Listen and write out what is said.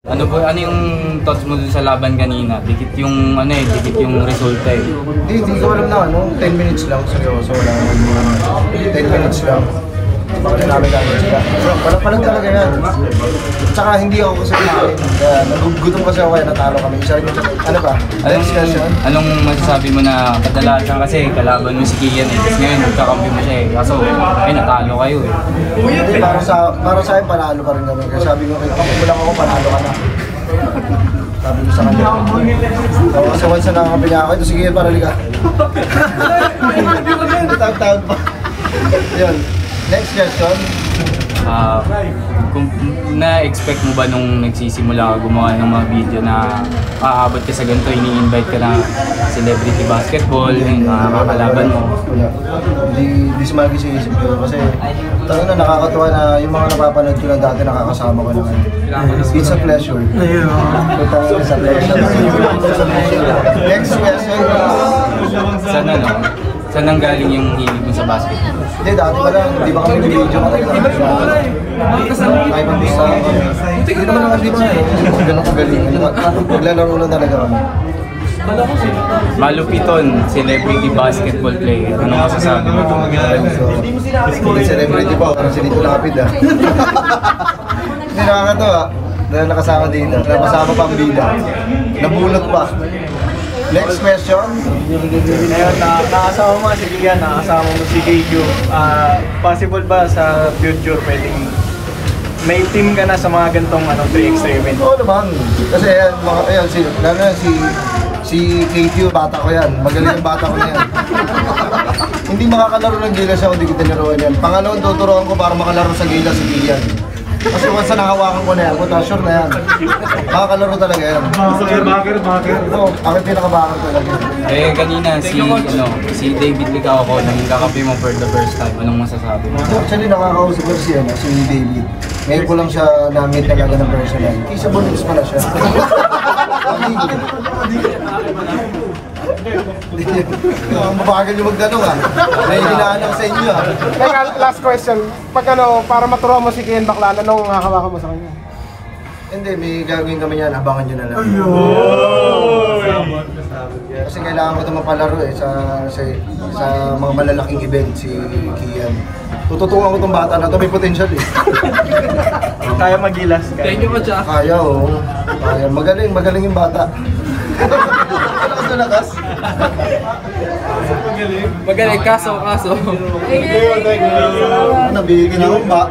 Ano yung thoughts mo dun sa laban kanina? Dikit yung dikit yung resulta eh. Hindi ko alam na 10 minutes lang, seryoso lang. 10 minutes lang. Bakit namin sila. Palag talaga yan. Tsaka hindi ako kasi nagugutom kasi ako kaya natalo kami. Ano ba? Anong masasabi mo na kadalasan kasi kalaban mo si Kian eh. Tapos ngayon nagkakampi mo siya eh. Kaso natalo kayo eh. Hindi, para sa akin panalo pa rin kami. Kasi sabi ko, kapag lang ako panalo ka na. Sabi ko sa kanya. Kasi once na nakakapi niya ako, ito sige para liga. Tawag-tawag pa. Yun. Next question. Kung na-expect mo ba nung nagsisimula ka gumawa ng mga video na aabot ka sa ganito, ini-invite ka na celebrity basketball, yung kakalaban mo? Hindi sumagi sa isip ko kasi talaga nakakatuwa na yung mga napapanood ko lang dati nakakasama ko naman. It's a pleasure. It's a pleasure. Next question. Saan nang galing yung hilig mo sa basketball? Hindi, dati pa lang. Hindi ba kami nag-video ka talaga? Ay, mag-isa kami. Hindi naman naman, di ba eh. Ganun kagaling. Naglalaro lang talaga kami. Malupiton, celebrity basketball player. Ano masasabi mo? Celebrity pa, parang si Lito Lapid ah. Hindi nakakatawa. Dahil nakasama dito. Nakasama pa ang bida. Nabulot pa. Next question. Ngayon, nakasama mo si Kian, nakasama mo si KQ. Possible ba sa future pwedeng may team ka na sa mga gantong 3x3 event? Oo naman. Kasi ayan, si KQ, bata ko yan. Magaling yung bata ko na yan. Hindi makakalaro ng Gilas siya kung di kita nilaruan yan. Pangalawang tuturuan ko para makalaro sa Gilas si Kian. Kasi once na nakahawakan ko na yan, puta, sure na yan. Makakalaro talaga yan. Bakir. Oo, aking pinakabakar talaga. Eh kanina si David Licao ko, naging kakampi mo for the first time. Anong masasabi mo? Actually, nakakausap ko si David. Ngayon ko lang siya na-meet talaga ng personal. Isa bonus pala siya. Mabagal yung magdanong ah. May hinahanap sa inyo ah. Teka, last question. Pag para maturuan mo si Kian Baclan, anong hahawakan mo sa kanya? Hindi, may gagawin kami yan. Abangan nyo na lang. Kasi kailangan ko ito mapalaro eh sa mga malalaking event si Kian. Tututungan ko itong bata na ito, may potential eh. Kaya magilas. Kaya oo. Kaya, magaling yung bata. Lakas. Magaling, kaso. Nabigyan ako ba?